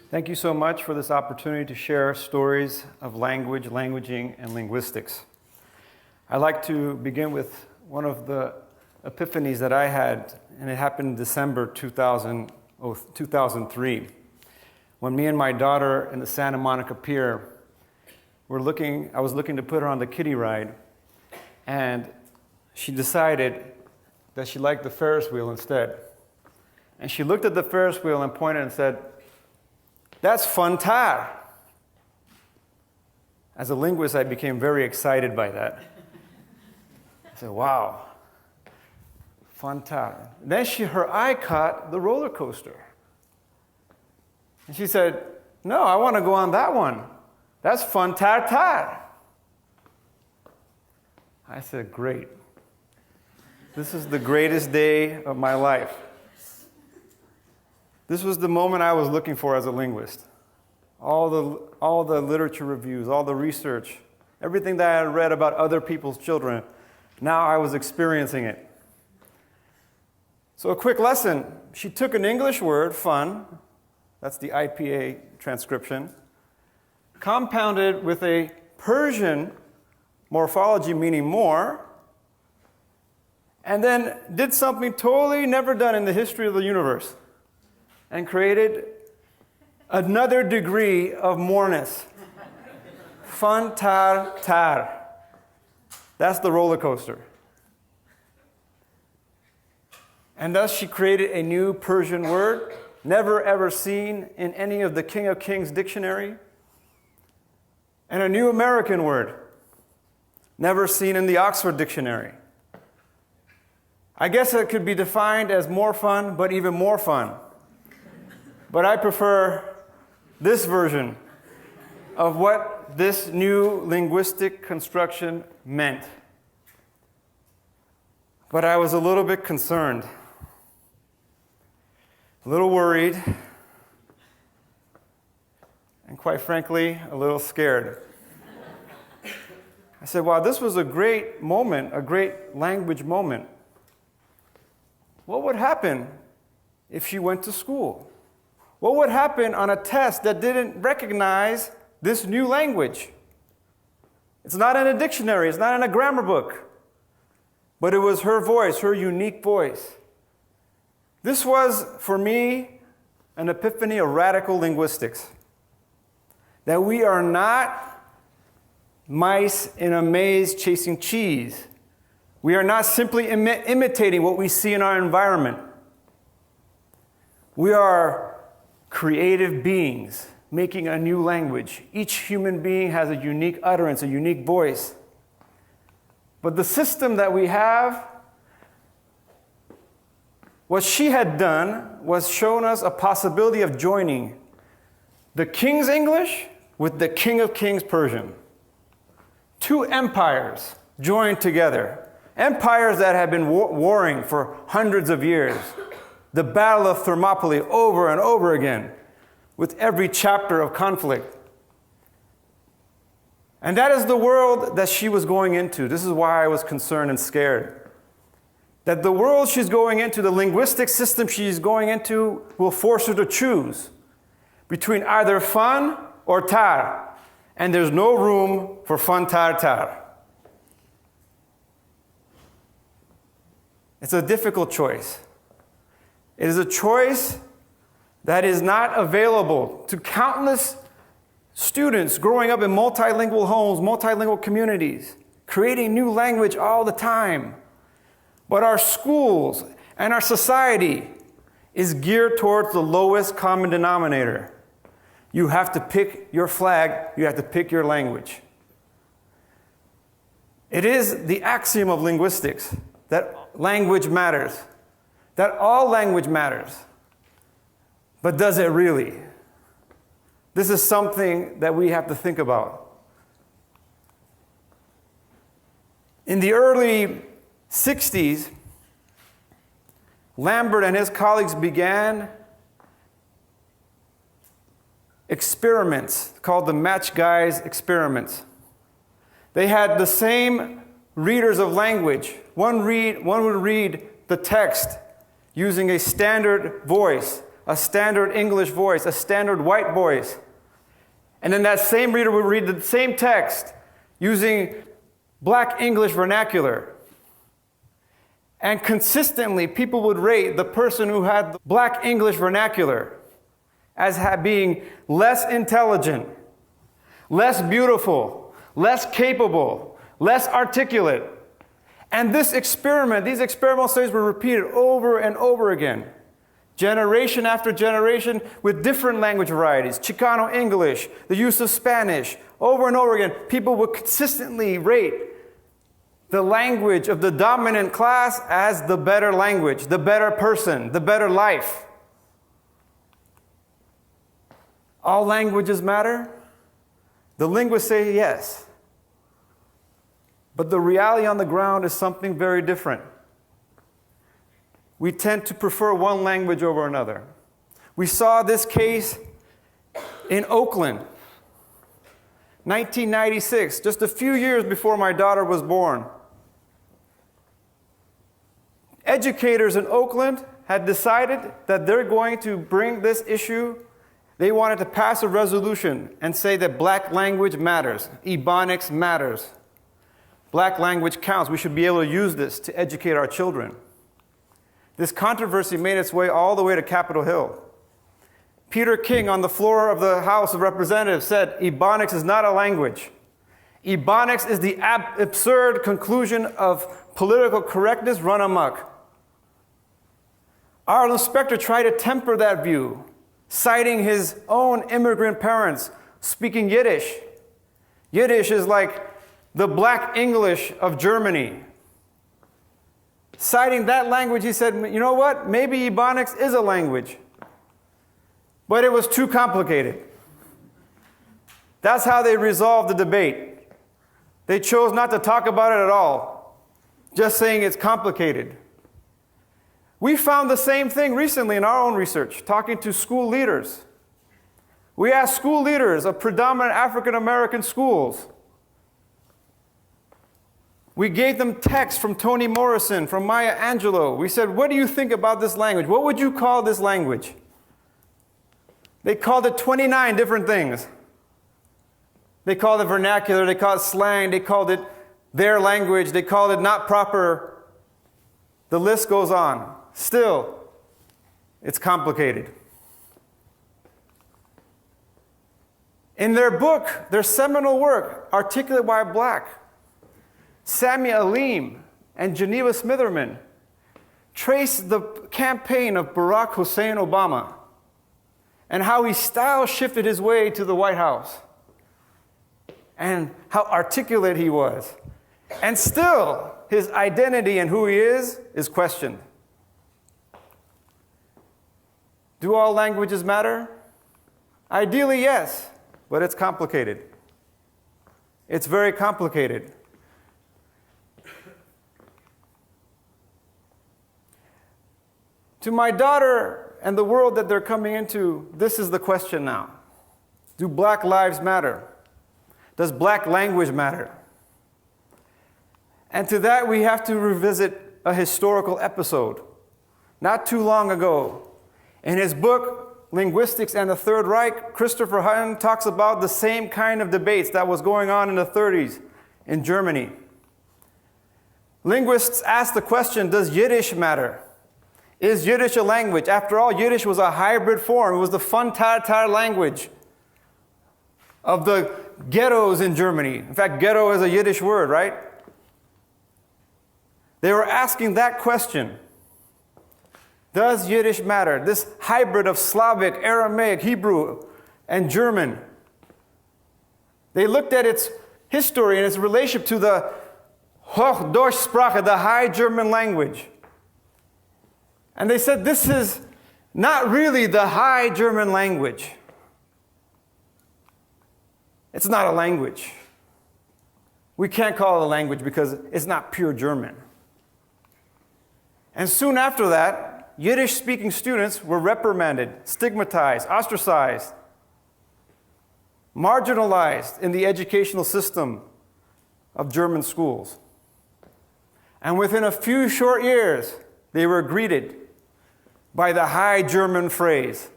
Thank you so much for this opportunity to share stories of language, languaging, and linguistics. I'd like to begin with one of the epiphanies that I had, and it happened in December 2003, when me and my daughter in the Santa Monica Pier I was looking to put her on the kiddie ride, and she decided that she liked the Ferris wheel instead. And she looked at the Ferris wheel and pointed and said, "That's Funtartar." As a linguist, I became very excited by that. I said, wow, Funtartar. Then her eye caught the roller coaster. And she said, "No, I want to go on that one. That's Funtartar." I said, great. This is the greatest day of my life. This was the moment I was looking for as a linguist. All the literature reviews, all the research, everything that I had read about other people's children, now I was experiencing it. So a quick lesson. She took an English word, fun, that's the IPA transcription, compounded with a Persian morphology meaning more, and then did something totally never done in the history of the universe, and created another degree of moreness. Funtartar. That's the roller coaster. And thus she created a new Persian word, never ever seen in any of the King of Kings dictionary, and a new American word, never seen in the Oxford Dictionary. I guess it could be defined as more fun, but even more fun. But I prefer this version of what this new linguistic construction meant. But I was a little bit concerned, a little worried, and quite frankly, a little scared. I said, wow, this was a great moment, a great language moment. What would happen if she went to school? What would happen on a test that didn't recognize this new language? It's not in a dictionary, it's not in a grammar book, but it was her voice, her unique voice. This was, for me, an epiphany of radical linguistics. That we are not mice in a maze chasing cheese. We are not simply imitating what we see in our environment. We are creative beings making a new language. Each human being has a unique utterance, a unique voice. But the system that we have, what she had done was shown us a possibility of joining the King's English with the King of Kings Persian. Two empires joined together. Empires that had been warring for hundreds of years. The Battle of Thermopylae over and over again, with every chapter of conflict. And that is the world that she was going into. This is why I was concerned and scared. That the world she's going into, the linguistic system she's going into, will force her to choose between either fun or tar. And there's no room for Funtartar. It's a difficult choice. It is a choice that is not available to countless students growing up in multilingual homes, multilingual communities, creating new language all the time. But our schools and our society is geared towards the lowest common denominator. You have to pick your flag, you have to pick your language. It is the axiom of linguistics that language matters, that all language matters. But does it really? This is something that we have to think about. In the early 60s, Lambert and his colleagues began experiments called the Match Guys experiments. They had the same readers of language. One would read the text using a standard voice, a standard English voice, a standard white voice. And then that same reader would read the same text using black English vernacular. And consistently, people would rate the person who had the black English vernacular as being less intelligent, less beautiful, less capable, less articulate. And these experimental studies were repeated over and over again, generation after generation, with different language varieties, Chicano English, the use of Spanish, over and over again. People would consistently rate the language of the dominant class as the better language, the better person, the better life. All languages matter? The linguists say yes. But the reality on the ground is something very different. We tend to prefer one language over another. We saw this case in Oakland, 1996, just a few years before my daughter was born. Educators in Oakland had decided that they're going to bring this issue. They wanted to pass a resolution and say that black language matters, Ebonics matters. Black language counts. We should be able to use this to educate our children. This controversy made its way all the way to Capitol Hill. Peter King, on the floor of the House of Representatives, said Ebonics is not a language. Ebonics is the absurd conclusion of political correctness run amok. Our inspector tried to temper that view, citing his own immigrant parents speaking Yiddish. Yiddish is like the black English of Germany. Citing that language, he said, you know what? Maybe Ebonics is a language. But it was too complicated. That's how they resolved the debate. They chose not to talk about it at all, just saying it's complicated. We found the same thing recently in our own research, talking to school leaders. We asked school leaders of predominant African American schools. We gave them texts from Toni Morrison, from Maya Angelou. We said, what do you think about this language? What would you call this language? They called it 29 different things. They called it vernacular, they called it slang, they called it their language, they called it not proper. The list goes on. Still, it's complicated. In their book, their seminal work, Articulate Why Black, Sami Alim and Geneva Smitherman trace the campaign of Barack Hussein Obama and how he style shifted his way to the White House and how articulate he was. And still, his identity and who he is questioned. Do all languages matter? Ideally, yes, but it's complicated. It's very complicated. To my daughter and the world that they're coming into, this is the question now. Do black lives matter? Does black language matter? And to that, we have to revisit a historical episode. Not too long ago, in his book, Linguistics and the Third Reich, Christopher Hutton talks about the same kind of debates that was going on in the 30s in Germany. Linguists asked the question, does Yiddish matter? Is Yiddish a language? After all, Yiddish was a hybrid form. It was the Funtartar language of the ghettos in Germany. In fact, ghetto is a Yiddish word, right? They were asking that question. Does Yiddish matter? This hybrid of Slavic, Aramaic, Hebrew, and German. They looked at its history and its relationship to the Hochdeutsche, the High German language. And they said, this is not really the High German language. It's not a language. We can't call it a language because it's not pure German. And soon after that, Yiddish-speaking students were reprimanded, stigmatized, ostracized, marginalized in the educational system of German schools. And within a few short years, they were greeted by the High German phrase,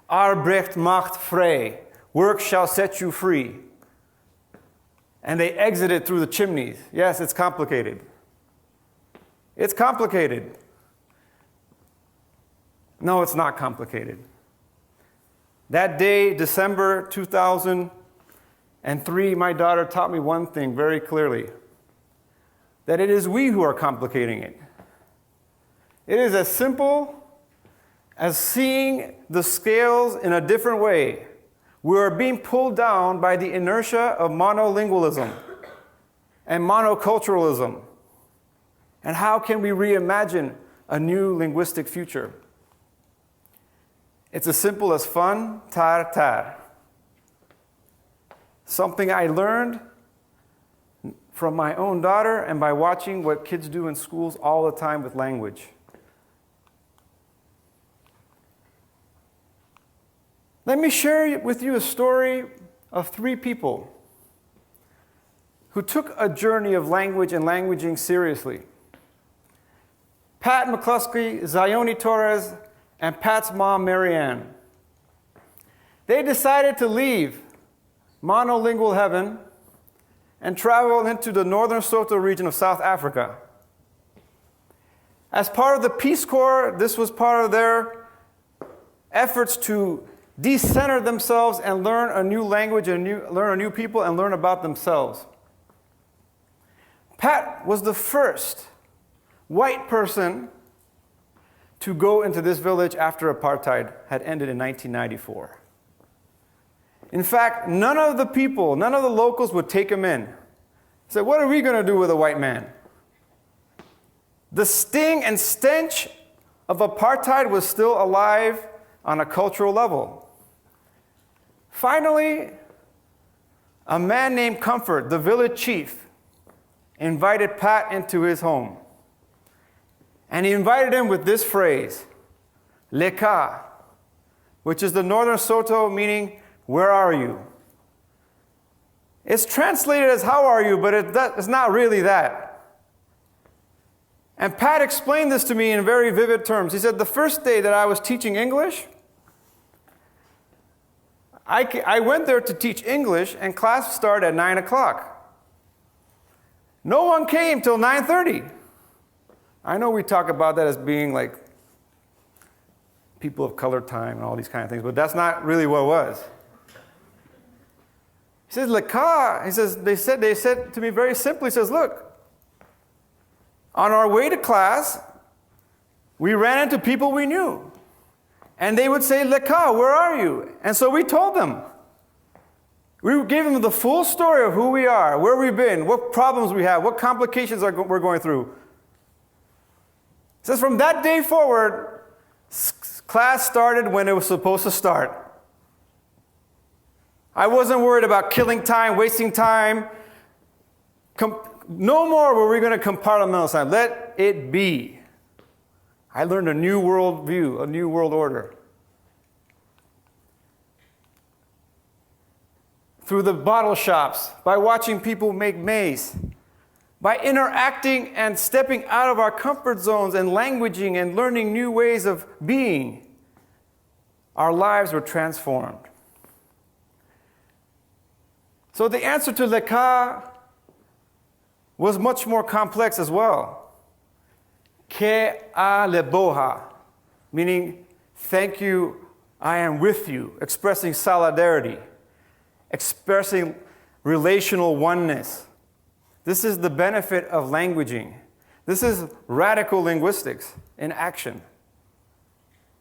Arbeit macht frei, work shall set you free. And they exited through the chimneys. Yes, it's complicated. It's complicated. No, it's not complicated. That day, December 2003, my daughter taught me one thing very clearly, that it is we who are complicating it. It is as simple as seeing the scales in a different way. We are being pulled down by the inertia of monolingualism and monoculturalism. And how can we reimagine a new linguistic future? It's as simple as Funtartar. Something I learned from my own daughter and by watching what kids do in schools all the time with language. Let me share with you a story of 3 people who took a journey of language and languaging seriously. Pat McCluskey, Zioni Torres, and Pat's mom, Marianne. They decided to leave monolingual heaven and travel into the northern Soto region of South Africa. As part of the Peace Corps, this was part of their efforts to decenter themselves and learn a new language and learn a new people and learn about themselves. Pat was the first white person to go into this village after apartheid had ended in 1994. In fact, none of the people, none of the locals would take him in. He said, what are we going to do with a white man? The sting and stench of apartheid was still alive on a cultural level. Finally, a man named Comfort, the village chief, invited Pat into his home. And he invited him with this phrase, Leka, which is the northern Soto meaning, where are you? It's translated as how are you, but it's not really that. And Pat explained this to me in very vivid terms. He said, the first day that I was teaching English, I went there to teach English, and class started at 9 o'clock. No one came till 9:30. I know we talk about that as being like people of color time and all these kind of things, but that's not really what it was. He says, Leka, he says, they said to me very simply, he says, look, on our way to class, we ran into people we knew. And they would say, Leka, where are you? And so we told them. We gave them the full story of who we are, where we've been, what problems we have, what complications we're going through. It says from that day forward, class started when it was supposed to start. I wasn't worried about killing time, wasting time. No more were we going to compartmentalize time. Let it be. I learned a new world view, a new world order. Through the bottle shops, by watching people make maize, by interacting and stepping out of our comfort zones and languaging and learning new ways of being, our lives were transformed. So the answer to Leka was much more complex as well. Ke a leboha, meaning thank you, I am with you, expressing solidarity, expressing relational oneness. This is the benefit of languaging. This is radical linguistics in action.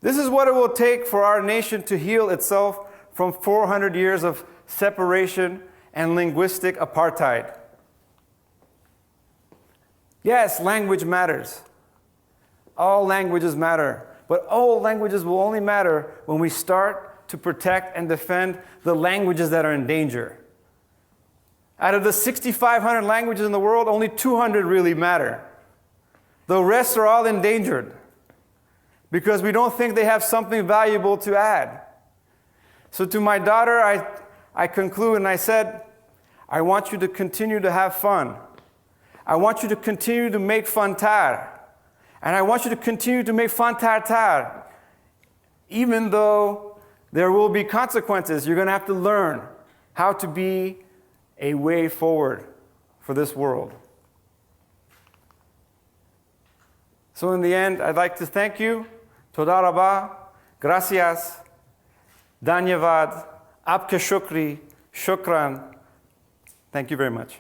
This is what it will take for our nation to heal itself from 400 years of separation and linguistic apartheid. Yes, language matters. All languages matter. But all languages will only matter when we start to protect and defend the languages that are in danger. Out of the 6,500 languages in the world, only 200 really matter. The rest are all endangered because we don't think they have something valuable to add. So to my daughter, I conclude and I said, I want you to continue to have fun. I want you to continue to make Funtar. And I want you to continue to make Funtartar. even though there will be consequences, you're going to have to learn how to be a way forward for this world. So in the end, I'd like to thank you. Toda rabba, gracias, dhanyavad, apke shukri, shukran. Thank you very much.